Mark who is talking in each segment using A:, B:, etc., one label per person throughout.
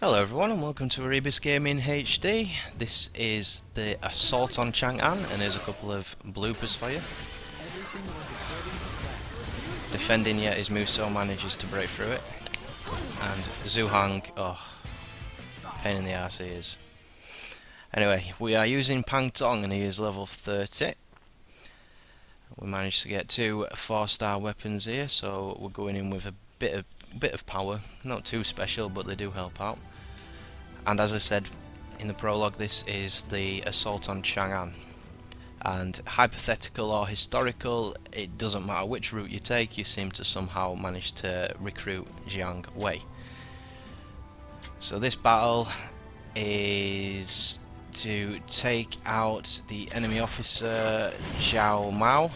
A: Hello everyone and welcome to ErebosGamingHD. This is the Assault on Chang An and here's a couple of bloopers for you. Defending yet his Muso manages to break through it. And Zuhang, oh, pain in the arse he is. Anyway, we are using Pang Tong and he is level 30. We managed to get two 4-star weapons here, so we're going in with a bit of power. Not too special, but they do help out. And as I said in the prologue, this is the Assault on Chang An. And hypothetical or historical, it doesn't matter which route you take, you seem to somehow manage to recruit Jiang Wei. So this battle is to take out the enemy officer Zhao Mao,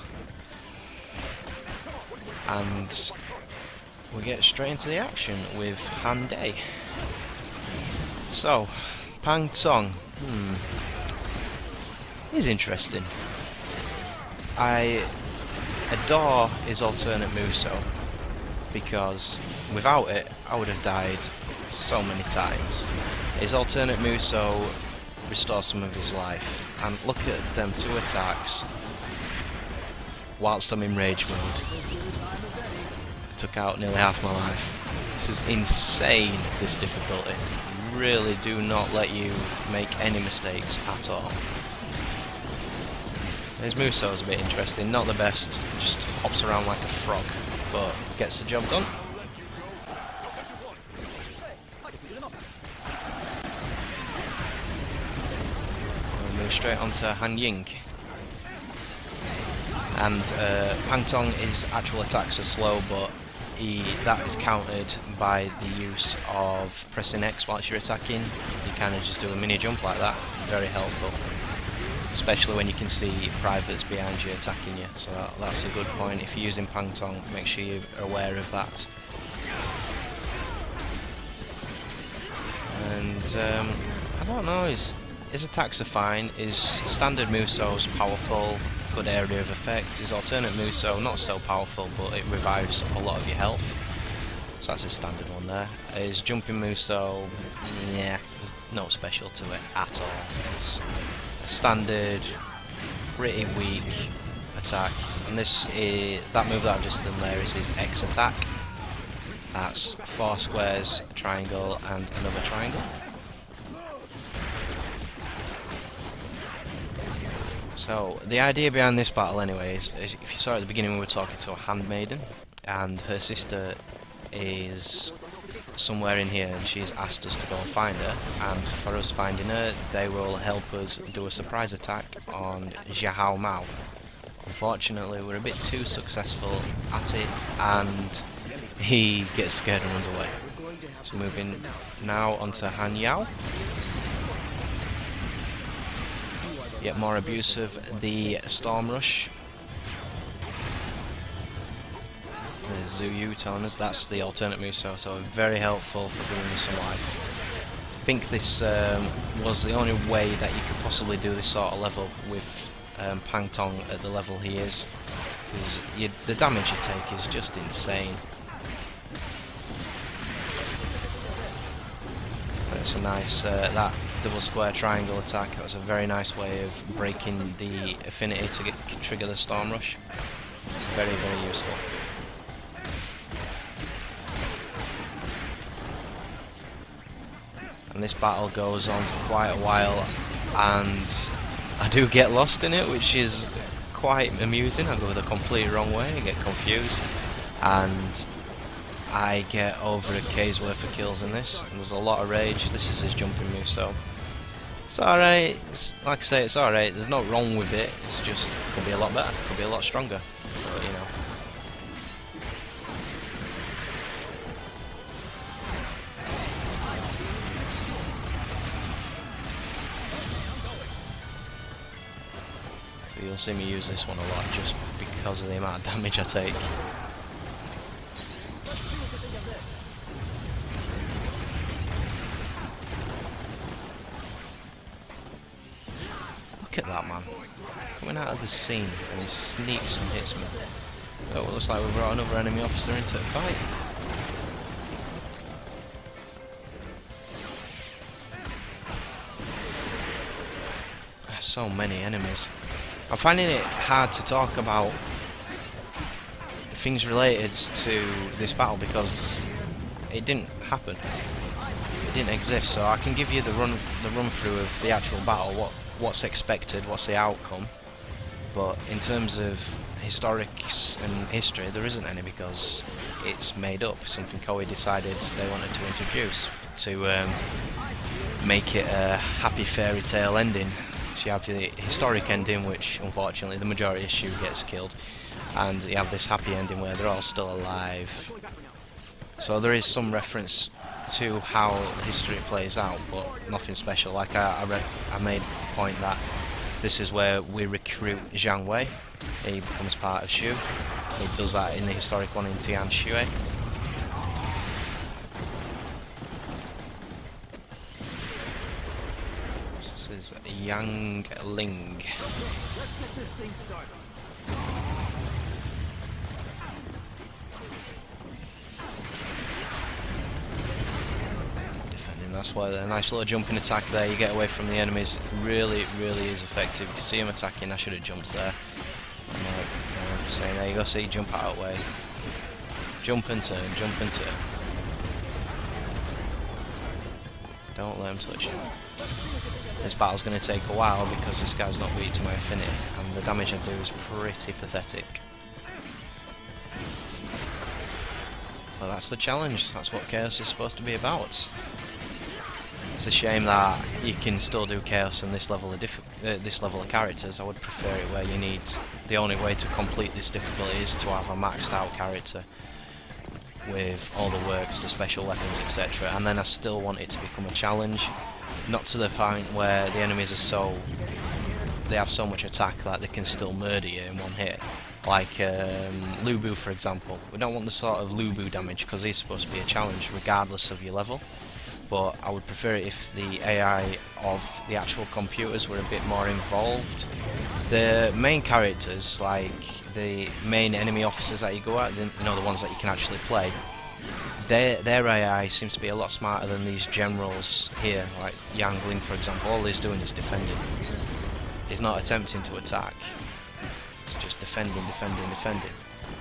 A: and we get straight into the action with Han Day. So, Pang Tong, is interesting. I adore his alternate Muso because without it I would have died so many times. His alternate Muso restores some of his life, and look at them two attacks whilst I'm in rage mode. Took out nearly half my life. This is insane, this difficulty. Really do not let you make any mistakes at all. His Muso is a bit interesting, not the best, just hops around like a frog, but gets the job done. We'll move straight on to Han Ying. And Pang Tong's actual attacks are slow, but that is countered by the use of pressing X whilst you're attacking. You kind of just do a mini jump like that. Very helpful, especially when you can see privates behind you attacking you. So that's a good point. If you're using Pang Tong, make sure you're aware of that. And I don't know, his attacks are fine. His standard Muso's powerful, good area of effect. His alternate Muso not so powerful, but it revives a lot of your health. So that's a standard one there. His jumping Muso, yeah, not special to it at all. It's a standard, pretty weak attack. And that move that I've just done there is his X attack. That's 4 squares, a triangle, and another triangle. So, the idea behind this battle anyway is if you saw at the beginning we were talking to a handmaiden, and her sister is somewhere in here and she's asked us to go and find her, and for us finding her they will help us do a surprise attack on Zhao Mao. Unfortunately we're a bit too successful at it and he gets scared and runs away. So moving now onto Han Yao. Yet more abusive, the Storm Rush. There's Zhu Yu telling us that's the alternate Muso, so very helpful for giving us some life. I think this was the only way that you could possibly do this sort of level with Pang Tong at the level he is, because the damage you take is just insane. That's a nice, that double square triangle attack, that was a very nice way of breaking the affinity to trigger the Storm Rush. Very, very useful. And this battle goes on for quite a while, and I do get lost in it, which is quite amusing. I go the complete wrong way, I get confused, and I get over a K's worth of kills in this, and there's a lot of rage. This is his jumping move, so it's alright. Like I say, it's alright. There's no wrong with it. It's just could be a lot better, could be a lot stronger. But you know. So you'll see me use this one a lot just because of the amount of damage I take. Look at that man, coming out of the scene and he sneaks and hits me. Oh, it looks like we brought another enemy officer into the fight. so many enemies. I'm finding it hard to talk about things related to this battle because it didn't happen. It didn't exist, so I can give you the run through of the actual battle, what's expected, what's the outcome. But in terms of historics and history, there isn't any because it's made up. Something Koei decided they wanted to introduce to make it a happy fairy tale ending. So you have the historic ending, which unfortunately the majority of SHU gets killed, and you have this happy ending where they're all still alive. So there is some reference to how history plays out, but nothing special. Like I made the point that this is where we recruit Zhang Wei. He becomes part of SHU. He does that in the historic one in Tian Shui. This is Yang Ling.
B: Let's get this thing started.
A: That's why a nice little jumping attack there, you get away from the enemies, really is effective. You can see him attacking. I should have jumped there. I'm saying there you go, see, jump out of the way. Jump and turn, jump and turn. Don't let him touch you. This battle's going to take a while because this guy's not weak to my affinity, and the damage I do is pretty pathetic. But that's the challenge, that's what Chaos is supposed to be about. It's a shame that you can still do Chaos in this level of characters. I would prefer it where you need, the only way to complete this difficulty is to have a maxed out character with all the works, the special weapons, etc. And then I still want it to become a challenge, not to the point where the enemies are they have so much attack that they can still murder you in one hit. Like Lu Bu, for example. We don't want the sort of Lu Bu damage because he's supposed to be a challenge regardless of your level. But I would prefer it if the AI of the actual computers were a bit more involved. The main characters, like the main enemy officers that you go at, you know, the ones that you can actually play, their AI seems to be a lot smarter than these generals here, like Yang Ling, for example. All he's doing is defending. He's not attempting to attack. He's just defending.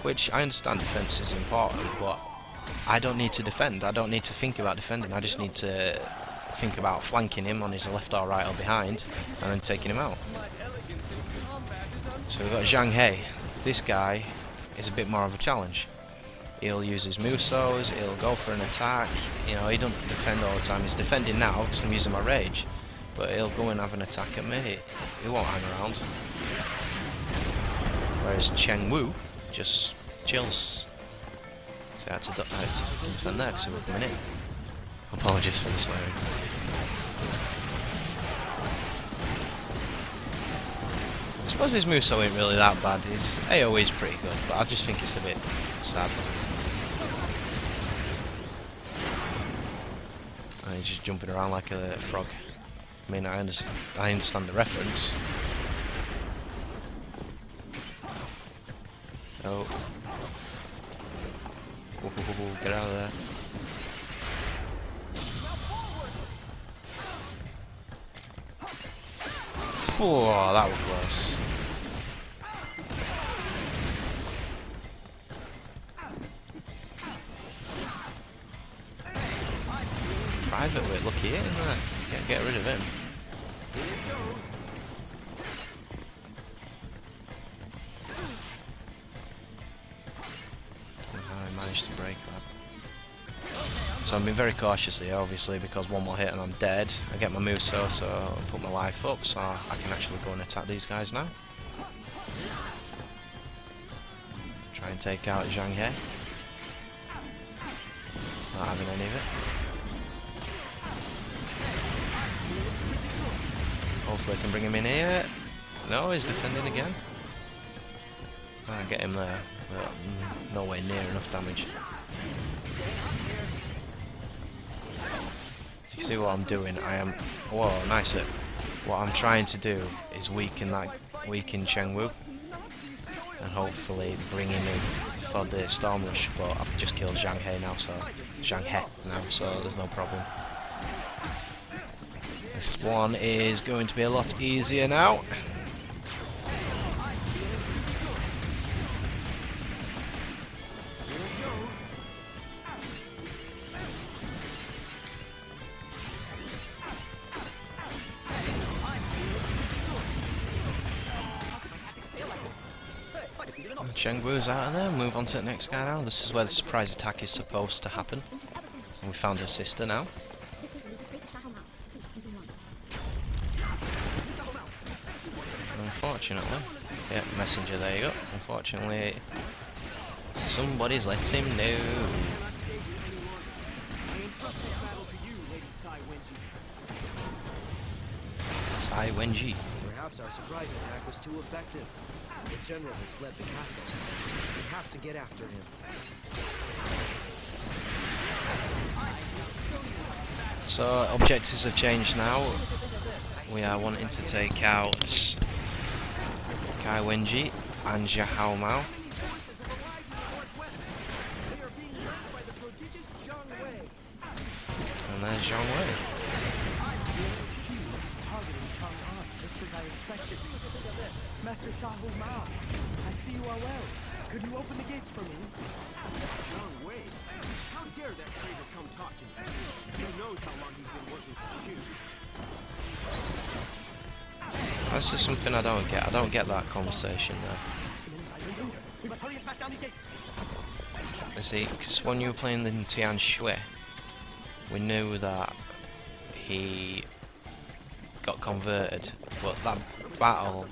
A: Which, I understand defense is important, but I don't need to defend. I don't need to think about defending. I just need to think about flanking him on his left or right or behind and then taking him out. So we've got Zhang He. This guy is a bit more of a challenge. He'll use his Musos, he'll go for an attack. You know, he doesn't defend all the time. He's defending now because I'm using my rage. But he'll go and have an attack at me. He won't hang around. Whereas Cheng Wu just chills. I had to defend there because we were coming in. Apologies for the swearing. I suppose his Muso ain't really that bad. His AoE is pretty good, but I just think it's a bit sad. And he's just jumping around like a frog. I mean, I understand the reference. Oh. Get out of there. Oh, that was close. Private Wit, lucky hit in there. Can't get rid of him. I managed to break that. So I'm being very cautious here, obviously, because one more hit and I'm dead. I get my Muso, so I put my life up, so I can actually go and attack these guys now. Try and take out Zhang He. Not having any of it. Hopefully I can bring him in here. No, he's defending again. I get him there, but nowhere near enough damage. You see what I'm doing? I am. Whoa, nice hit. What I'm trying to do is weaken Cheng Wu, and hopefully bring him in for the Storm Rush. But I've just killed Zhang He now, so there's no problem. next one is going to be a lot easier now. Chengwu's out of there, move on to the next guy now. This is where the surprise attack is supposed to happen. And we found her sister now. Unfortunately, yeah, messenger, there you go. Unfortunately, somebody's let him know. Sai Wenji.
B: Perhaps our surprise attack was too effective. The general has fled the castle. We have to get after him.
A: So objectives have changed now. We are wanting to take out Kai Wenji and Zhao Mao. And there's Zhang Wei.
B: Just as I expected. Master Shahu Ma, I see you are well. Could you open the gates for me? Zhang Wei? How dare that traitor come talk to me? Who knows how long he's been working for SHU?
A: That's just something I don't get. I don't get that conversation there.
B: We must hurry and smash down these gates.
A: You see, because when you were playing the Tian Shui, we knew that he got converted, but that battle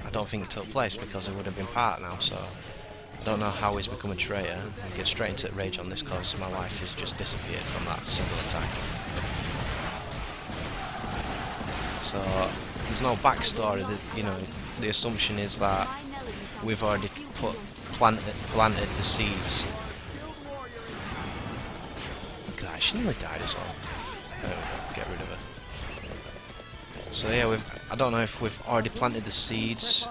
A: I don't think it took place because he would have been part now, so I don't know how he's become a traitor. I'll get straight into rage on this because my life has just disappeared from that single attack. So there's no backstory. You know, the assumption is that we've already planted the seeds. God, she nearly died as well. There we go, get rid of her. So yeah, I don't know if we've already planted the seeds.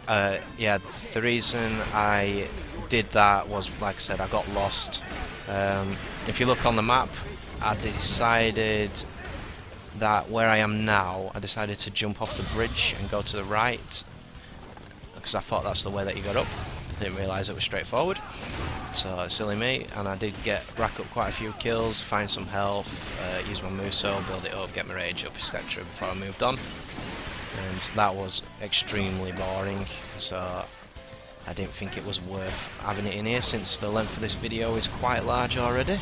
A: Yeah, the reason I did that was, like I said, I got lost. If you look on the map, I decided that where I am now, I decided to jump off the bridge and go to the right, because I thought that's the way that you got up. Didn't realise it was straightforward. So silly me, and I did rack up quite a few kills, find some health, use my Muso, build it up, get my rage up, etc. before I moved on. And that was extremely boring, so I didn't think it was worth having it in here since the length of this video is quite large already.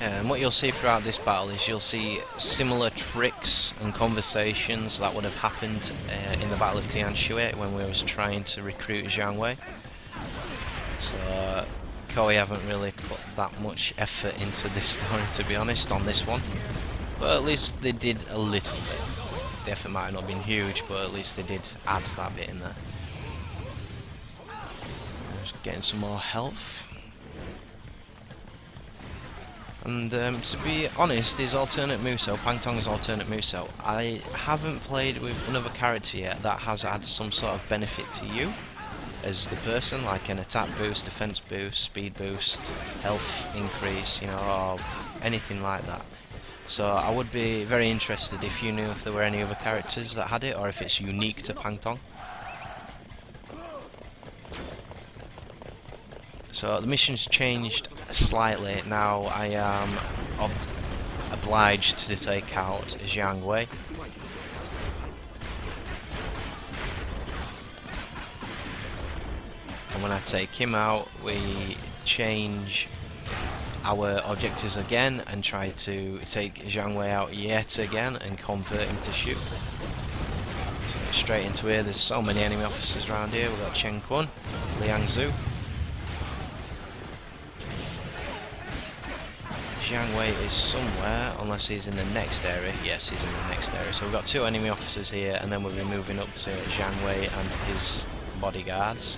A: And what you'll see throughout this battle is you'll see similar tricks and conversations that would have happened in the Battle of Tian Shui when we was trying to recruit Zhang Wei. So Koei haven't really put that much effort into this story, to be honest, on this one. But at least they did a little bit. The effort might not have been huge, but at least they did add that bit in there. Just getting some more health. And to be honest, his alternate Muso, Pang Tong's alternate Muso, I haven't played with another character yet that has had some sort of benefit to you as the person, like an attack boost, defense boost, speed boost, health increase, you know, or anything like that. So I would be very interested if you knew if there were any other characters that had it, or if it's unique to Pang Tong. So the mission's changed slightly. Now I am obliged to take out Zhang Wei. And when I take him out, we change our objectives again and try to take Zhang Wei out yet again and convert him to SHU. So straight into here. There's so many enemy officers around here. We've got Chen Kun, Liang Zhu. Zhang Wei is somewhere, unless he's in the next area. Yes, he's in the next area. So we've got two enemy officers here, and then we'll be moving up to Zhang Wei and his bodyguards.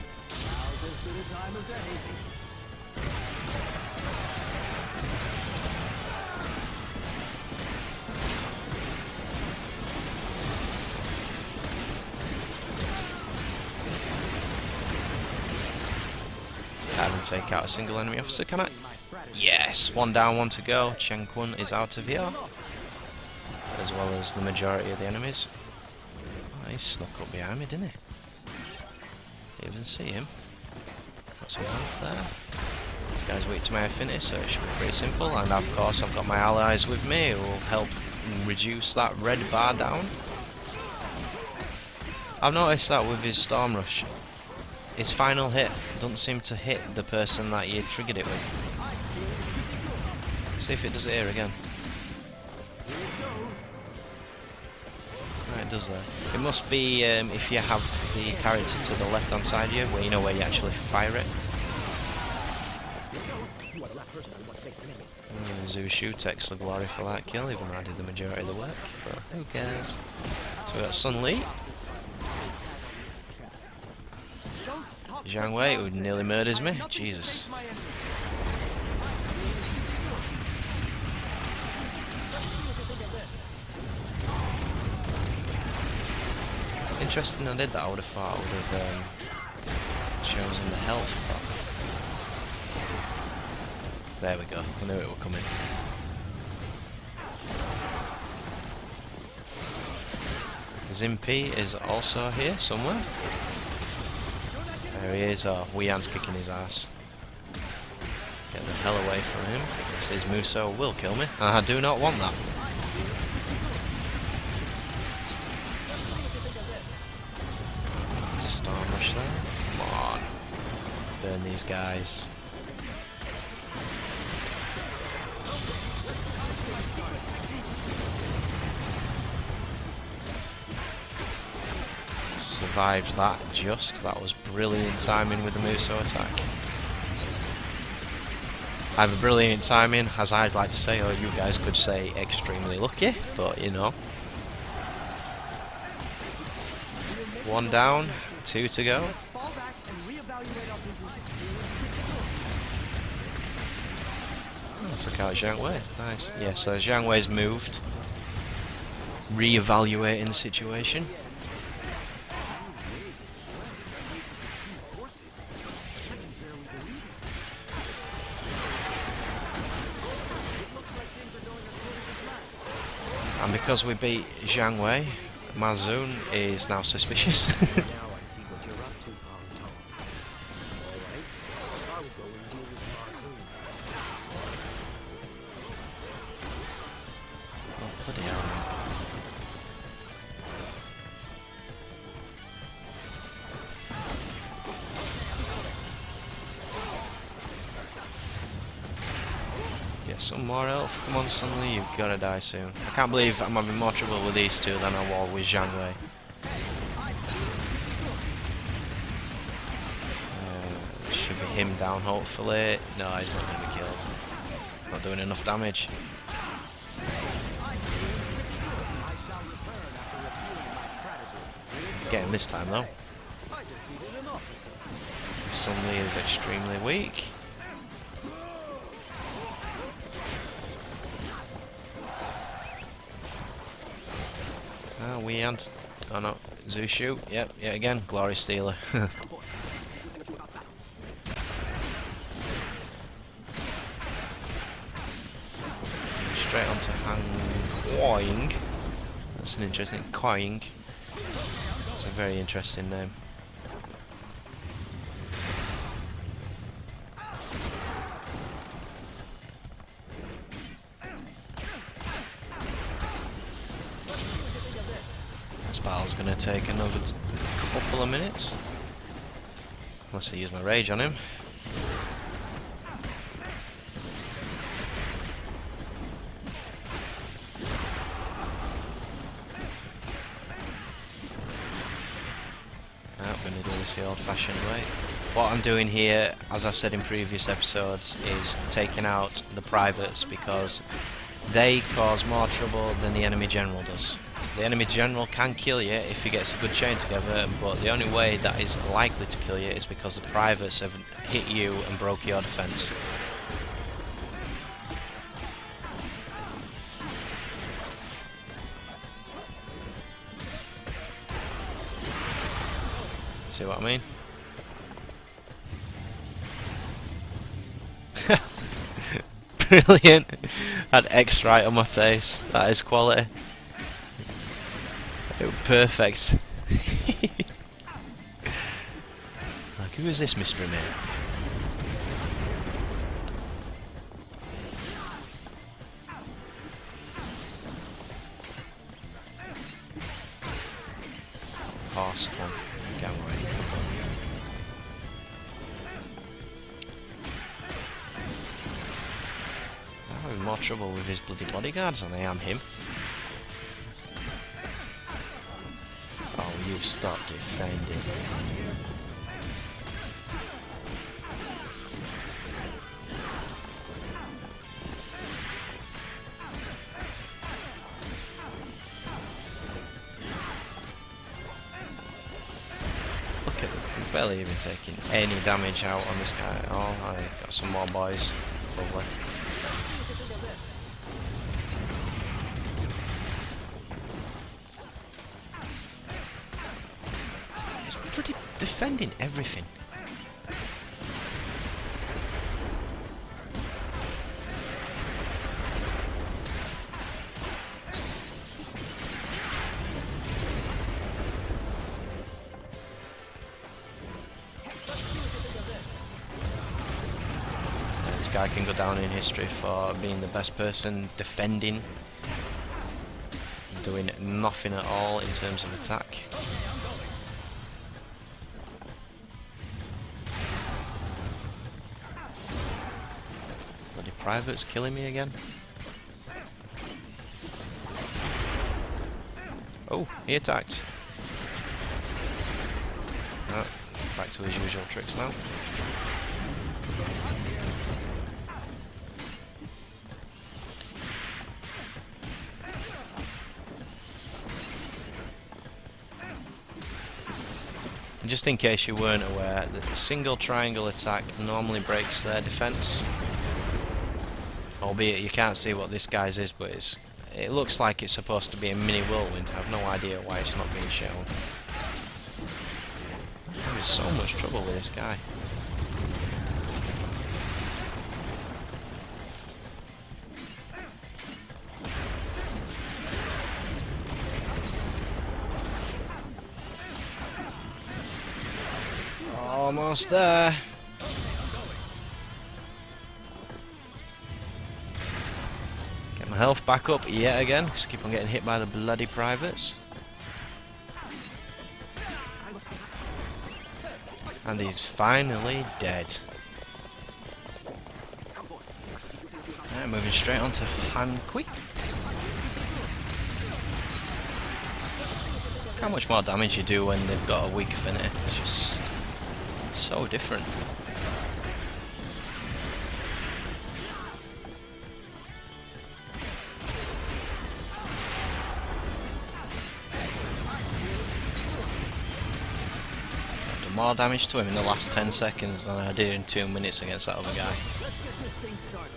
A: can take out a single enemy officer, can I? Yes! 1 down, 1 to go. Chang An is out of here. As well as the majority of the enemies. Oh, he snuck up behind me, didn't he? Didn't even see him. Got some health there. This guy's weak to my affinity, so it should be pretty simple. And of course I've got my allies with me who will help reduce that red bar down. I've noticed that with his Storm Rush, his final hit doesn't seem to hit the person that you triggered it with. See if it does it here again. Right, it does there. It must be if you have the character to the left hand side of you, where you know where you actually fire it. SHU takes the glory for that kill, even though I did the majority of the work, but who cares? So we got Sun Li, Zhang Wei, who nearly murders me. Jesus. Interesting I did that. I would have thought I would have chosen the health, but there we go. I knew it would come in. Zimpy is also here somewhere. There he is. Oh, Wei Yan's kicking his ass. Get the hell away from him. Says Muso will kill me. And I do not want that. Storm Rush there. Come on. Burn these guys. Survived that just. That was brilliant timing with the Muso attack. Either brilliant timing, as I'd like to say, or you guys could say extremely lucky, but you know. 1 down, 2 to go. Oh, took out Zhang Wei. Nice. Yeah, so Zhang Wei's moved. Re-evaluating the situation. And because we beat Zhang Wei, Mazun is now suspicious.
B: Now I see what you're up to, Pang Tong. Alright, I'll go and deal with Mazun.
A: Oh, bloody hell. Get some more health. Come on, Sun Li, you've got to die soon. I can't believe I'm having more trouble with these two than I was with Zhang Wei. Should be him down, hopefully. No, he's not going to be killed. Not doing enough damage. Get him this time, though. Sun Li is extremely weak. Wei Yan. Oh no, SHU. Yep, yet again, Glory Stealer. Straight onto Han Quoing. That's an interesting Quoing. It's a very interesting name. This battle's going to take another couple of minutes. Unless I use my rage on him. I'm going to do this the old-fashioned way. What I'm doing here, as I've said in previous episodes, is taking out the privates because they cause more trouble than the enemy general does. The enemy general can kill you if he gets a good chain together, but the only way that is likely to kill you is because the privates have hit you and broke your defense. See what I mean? Brilliant. Had X right on my face. That is quality. It was perfect. Like, who is this mystery man? Horse one. Get away. I'm having more trouble with his bloody bodyguards than I am him. Oh, you stop defending. Look at him, he's barely even taking any damage out on this guy at all. I got some more boys. Lovely. He's bloody defending everything. This guy can go down in history for being the best person defending, doing nothing at all in terms of attack. Bloody private's killing me again. Oh, he attacked. Oh, back to his usual tricks now. Just in case you weren't aware, that the single triangle attack normally breaks their defense. Albeit you can't see what this guy's is, but it looks like it's supposed to be a mini whirlwind. I have no idea why it's not being shown. I'm in so much trouble with this guy. Almost there. Get my health back up yet again, because I keep on getting hit by the bloody privates. And he's finally dead. Right, moving straight on to Han Kui. How much more damage you do when they've got a weak affinity? It's just so different. I did more damage to him in the last 10 seconds than I did in 2 minutes against that other guy.
B: Let's get this thing started.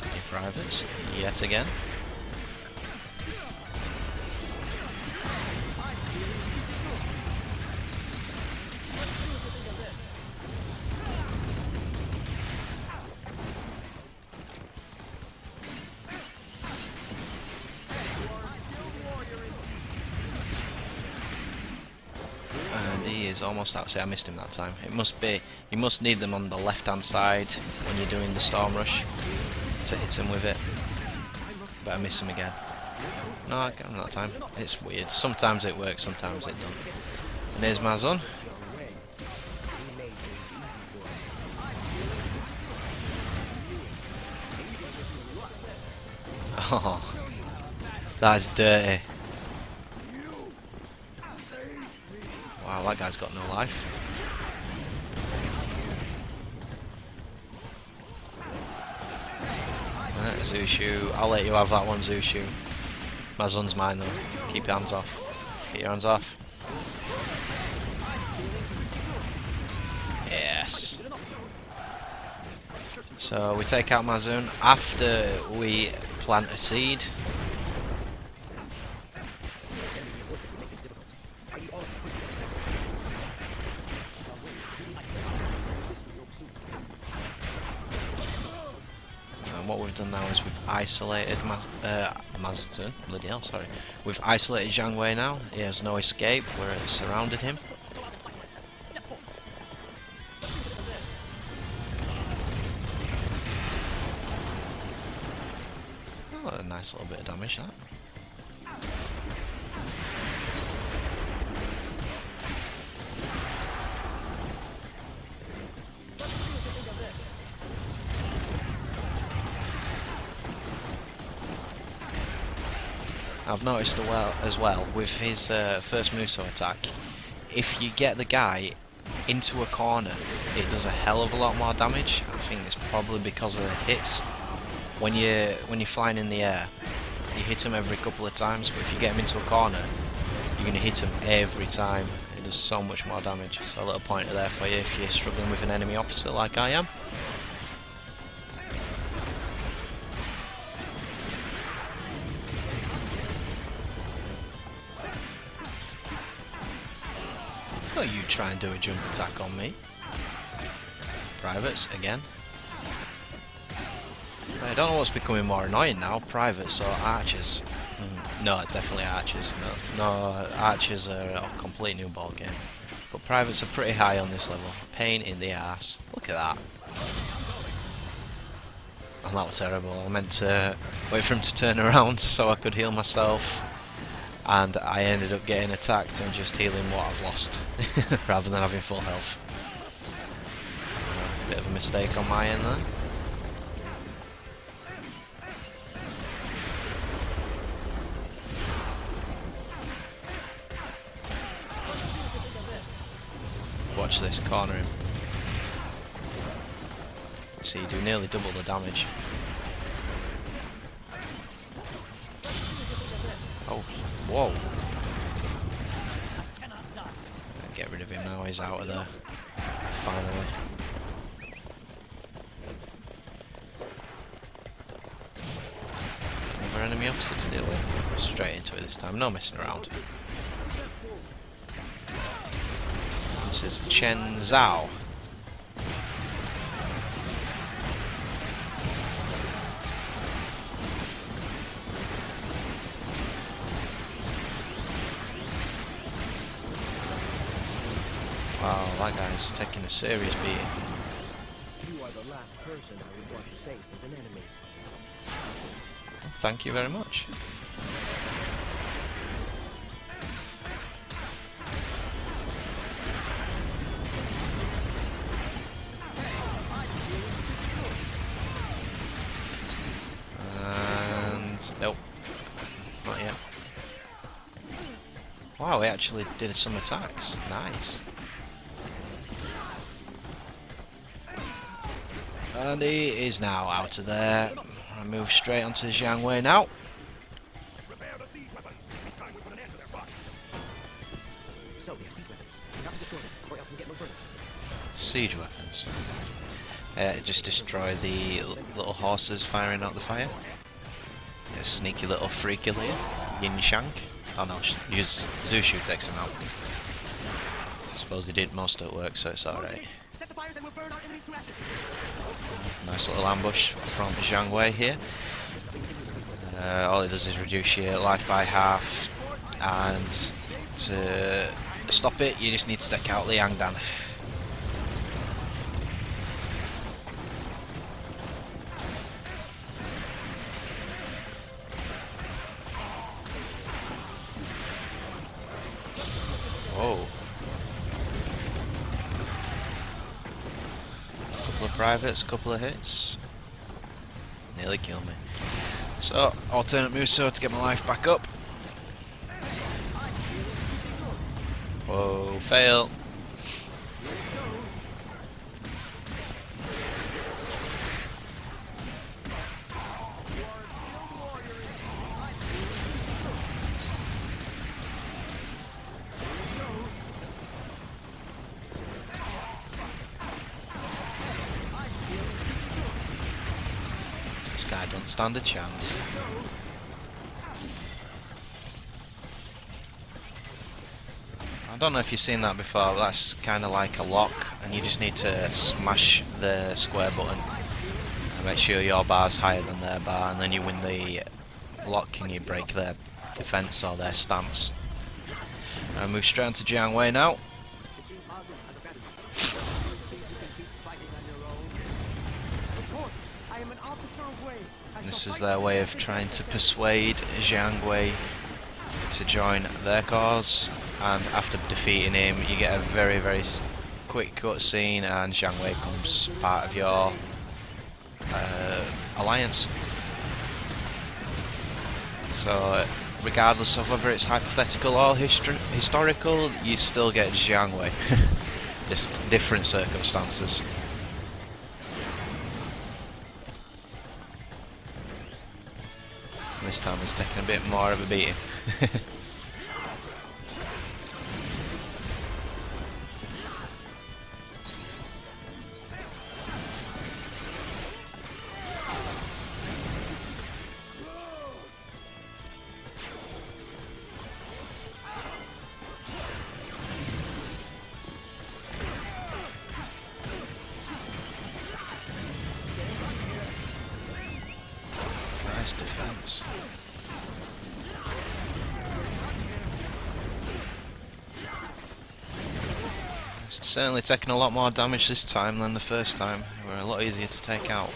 A: Any privates, yet again. Is almost out. See, I missed him that time. It must be, you must need them on the left hand side when you're doing the storm rush to hit him with it. But I missed him again. No, I got him that time. It's weird. Sometimes it works, sometimes it doesn't. And there's my son. Oh, that's dirty. Wow, that guy's got no life. Right, Zushu, I'll let you have that one, Zushu. My son's mine though. Keep your hands off. Get your hands off. Yes. So we take out Mazun after we plant a seed. And what we've done now is we've isolated bloody hell, sorry. We've isolated Zhang Wei now. He has no escape. We're surrounded him. Oh, a nice little bit of damage that. I've noticed as well with his first Muso attack, if you get the guy into a corner, it does a hell of a lot more damage. I think it's probably because of the hits. When you're flying in the air, you hit him every couple of times, but if you get him into a corner, you're going to hit him every time. It does so much more damage. So a little pointer there for you if you're struggling with an enemy officer like I am. Oh, you try and do a jump attack on me. Privates again. I don't know what's becoming more annoying now, privates or archers. No, definitely archers. No, archers are a complete new ball game. But privates are pretty high on this level. Pain in the ass. Look at that. Oh, that was terrible. I meant to wait for him to turn around so I could heal myself. And I ended up getting attacked and just healing what I've lost rather than having full health. So, bit of a mistake on my end there. Watch this, corner him. See, you do nearly double the damage. Oh, whoa. Get rid of him now, he's out of there. Finally. Another enemy officer to deal with. Straight into it this time, no messing around. This is Chen Zhao. Wow, that guy's taking a serious beating.
B: You are the last person I would want to face as an enemy.
A: Thank you very much. And nope, not yet. Wow, he actually did some attacks. Nice. And he is now out of there. I move straight onto Zhang Wei now.
B: So we have siege weapons. We have to destroy them, or else we get no further.
A: Siege weapons. Just destroy the little horses firing out the fire. A sneaky little freaky layer. Yin Shank. Oh no, Zushu takes him out. I suppose he did most of the work, so it's alright.
B: Set the fires and we'll burn our enemies to ashes.
A: Nice little ambush from Zhang Wei here. All it does is reduce your life by half, and to stop it, you just need to take out Liang Dan. Whoa. Couple of privates, couple of hits. Nearly killed me. So, alternate Muso to get my life back up. Whoa, fail. This guy don't stand a chance. I don't know if you've seen that before, but that's kind of like a lock, and you just need to smash the square button, and make sure your bar's higher than their bar, and then you win the lock and you break their defense or their stance. And move straight on to Jiang Wei now. This is their way of trying to persuade Jiang Wei to join their cause, and after defeating him you get a very quick cutscene and Jiang Wei becomes part of your alliance. So regardless of whether it's hypothetical or historical, you still get Jiang Wei. Just different circumstances. This time it's taking a bit more of a beating. Nice defense. It's certainly taken a lot more damage this time than the first time. They were a lot easier to take out.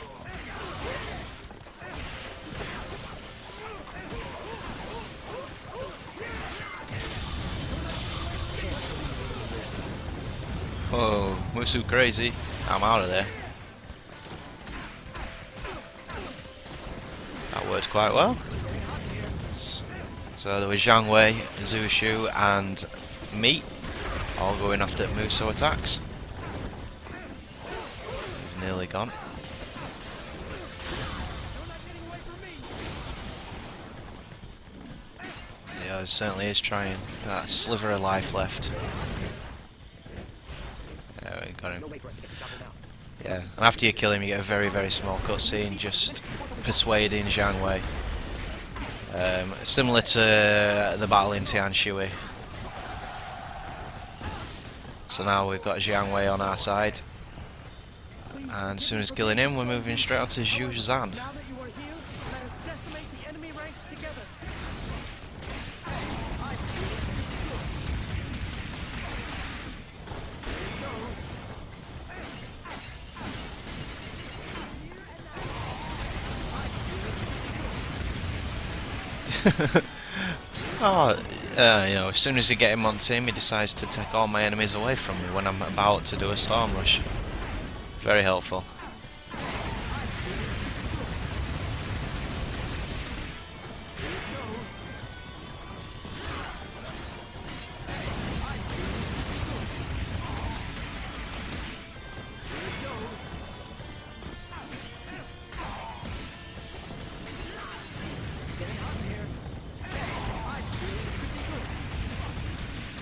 A: Whoa, Musu crazy. I'm out of there. That worked quite well. So there was Jiang Wei, Zhu Shu and me all going after Muso attacks. He's nearly gone. Yeah, he certainly is trying. That sliver of life left. There we got him. Yeah, and after you kill him you get a very small cutscene just persuading Jiang Wei. Similar to the battle in Tianshui. So now we've got Jiang Wei on our side, and as soon as killing him we're moving straight on to Zhu Zan. Oh, you know, as soon as you get him on team, he decides to take all my enemies away from me when I'm about to do a storm rush. Very helpful.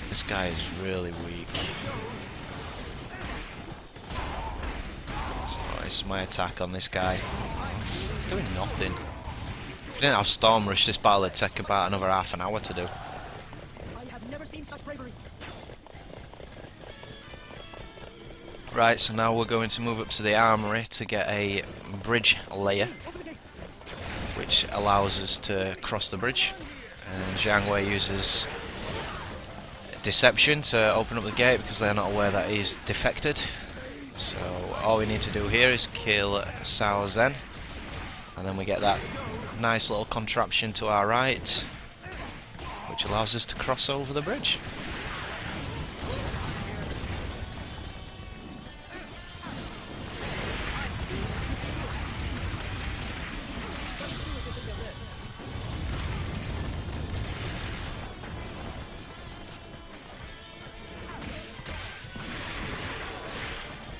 A: This guy is really weak. So it's my attack on this guy. It's doing nothing. If you didn't have Storm Rush, this battle would take about another half an hour to do.
B: I have never seen such bravery.
A: Right, so now we're going to move up to the armory to get a bridge layer, which allows us to cross the bridge. And Jiang Wei uses deception to open up the gate because they're not aware that he's defected. So all we need to do here is kill Sao Zhen, and then we get that nice little contraption to our right which allows us to cross over the bridge.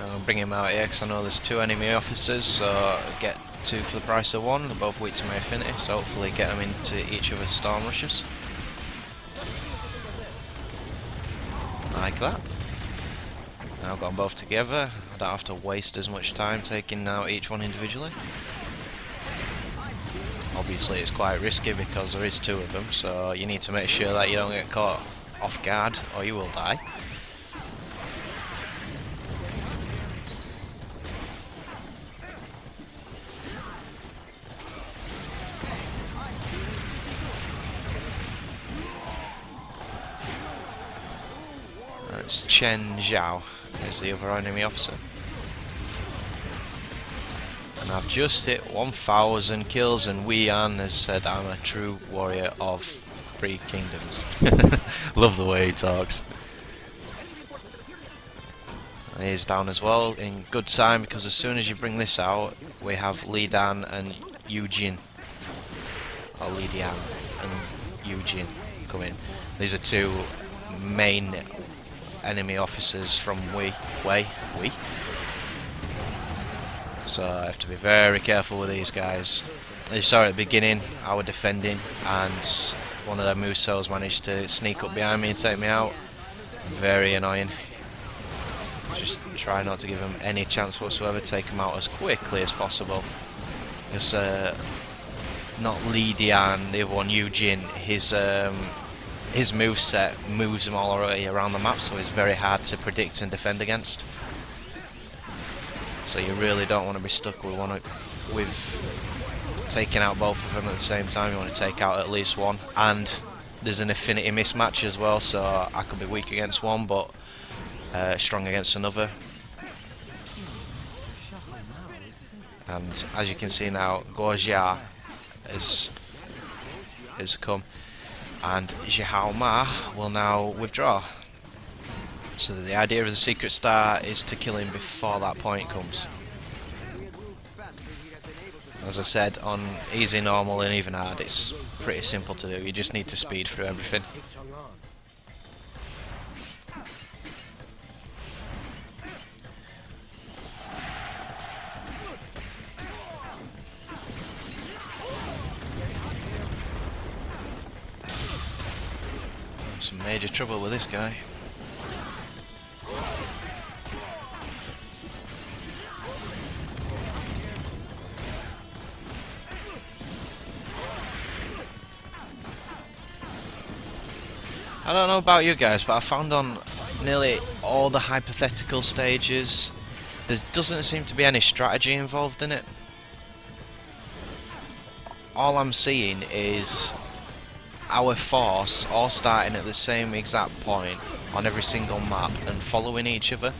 A: I'll bring him out here because I know there's two enemy officers, so get two for the price of one. They're both weak to my affinity, so hopefully get them into each other's storm rushes. Like that. Now I've got them both together. I don't have to waste as much time taking out each one individually. Obviously it's quite risky because there is two of them, so you need to make sure that you don't get caught off guard or you will die. It's Chen Zhao is the other enemy officer. And I've just hit 1,000 kills, and Wei An has said I'm a true warrior of 3 kingdoms. Love the way he talks. And he's down as well in good time, because as soon as you bring this out, we have Li Dan and Yu Jin. Or Li Dian and Yu Jin come in. These are 2 main enemy officers from Wei. So I have to be very careful with these guys. As you saw at the beginning, I was defending, and one of their Musos managed to sneak up behind me and take me out. Very annoying. Just try not to give them any chance whatsoever. Take them out as quickly as possible. Just not Li Dian, the other one, Yu Jin. His moveset moves him all the way around the map, so it's very hard to predict and defend against. So you really don't want to be stuck with taking out both of them at the same time. You want to take out at least one, and there's an affinity mismatch as well, so I could be weak against one but strong against another. And as you can see now, Guo Jia has come, and Zhihao Ma will now withdraw. So the idea of the secret star is to kill him before that point comes. As I said, on easy, normal and even hard, it's pretty simple to do. You just need to speed through everything. Some major trouble with this guy. I don't know about you guys, but I found on nearly all the hypothetical stages there doesn't seem to be any strategy involved in it. All I'm seeing is our force all starting at the same exact point on every single map and following each other.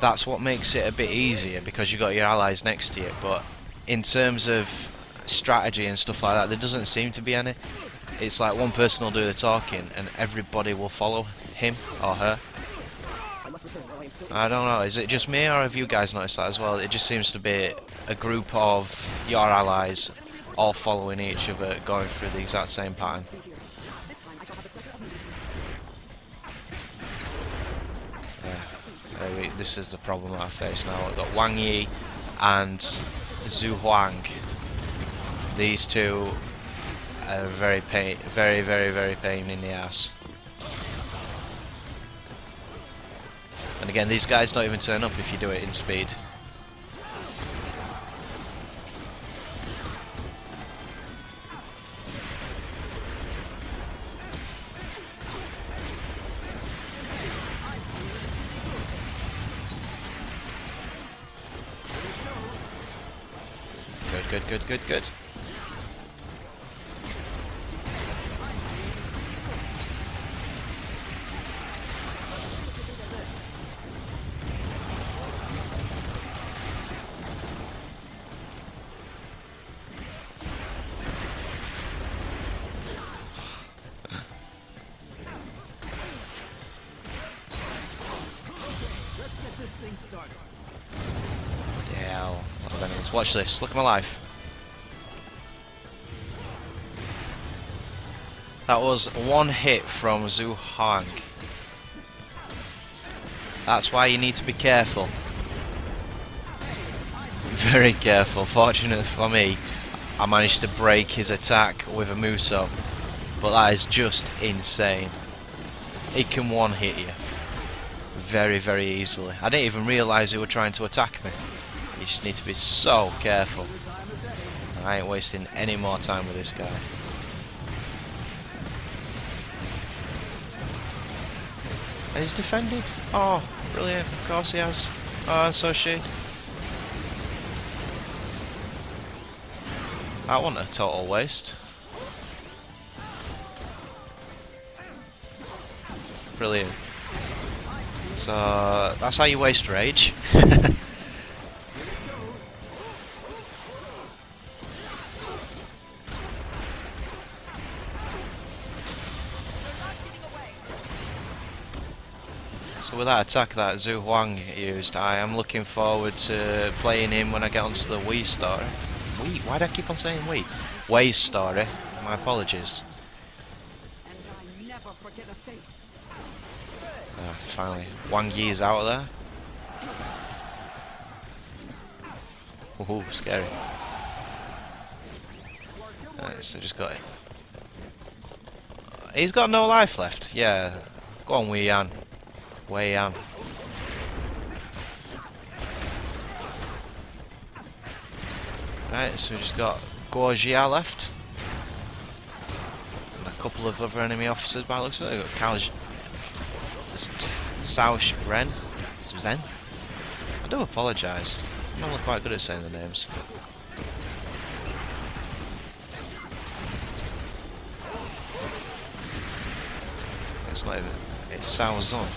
A: That's what makes it a bit easier, because you've got your allies next to you, but in terms of strategy and stuff like that, there doesn't seem to be any. It's like one person will do the talking and everybody will follow him or her. I don't know, is it just me or have you guys noticed that as well? It just seems to be a group of your allies all following each other, going through the exact same pattern. Yeah, this is the problem that I face now. I've got Wang Yi and Zhu Huang. These 2 are very pain in the ass. And again, these guys don't even turn up if you do it in speed. Good.
B: Let's get this thing started.
A: Yeah, let's watch this. Look at my life. That was 1 hit from Zhu Hang. That's why you need to be careful. Very careful. Fortunately for me, I managed to break his attack with a Muso. But that is just insane. He can one hit you very easily. I didn't even realise he were trying to attack me. You just need to be so careful. I ain't wasting any more time with this guy. And he's defended. Oh, brilliant. Of course he has. Oh, and so she. That wasn't a total waste. Brilliant. So that's how you waste rage. So with that attack that Zhu Huang used, I am looking forward to playing him when I get onto the Wii story. Wii? Why do I keep on saying Wii? Wei's story. My apologies. Finally, Wang Yi is out of there. Ooh, scary. Right, so just got it. He's got no life left. Yeah, go on, Wei Yan. Wei Yan. Right, so we just got Guo Jia left. And a couple of other enemy officers by the looks of it. We've got Cao Ren. Zen. I do apologise. I'm normally quite good at saying the names. It's not even. It's Cao Zun.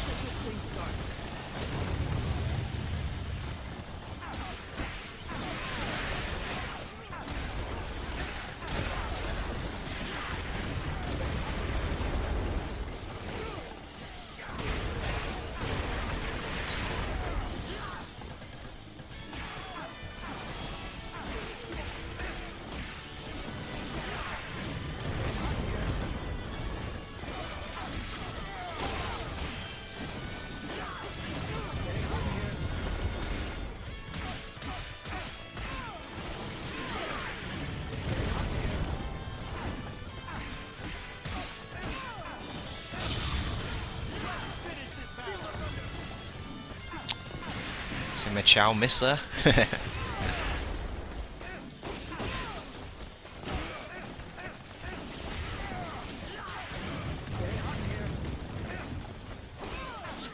A: See Chow miss there. This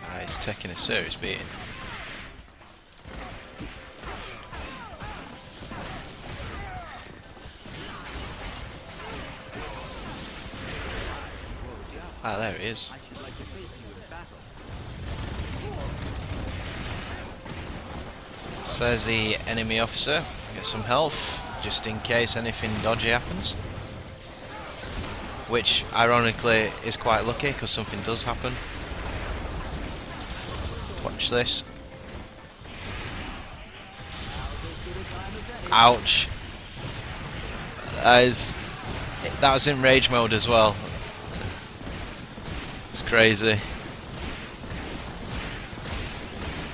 A: guy is taking a serious beating. Ah, there it is. So there's the enemy officer. Get some health, just in case anything dodgy happens. Which, ironically, is quite lucky, because something does happen. Watch this. Ouch. That was in rage mode as well. It's crazy.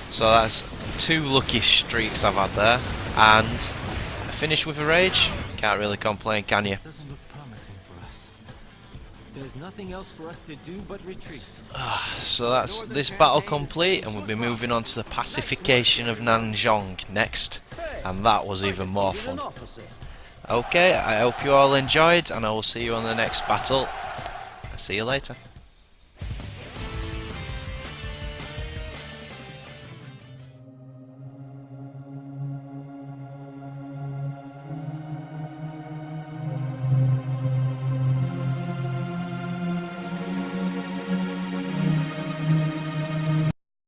A: So that's 2 lucky streaks I've had there, and a finish with a rage. Can't really complain, can you?
B: Doesn't look promising for us. There's nothing else for us to do but retreat.
A: So that's this battle complete, and we'll be moving on to the pacification of Nanzhong next, and that was even more fun. Okay, I hope you all enjoyed, and I will see you on the next battle. See you later.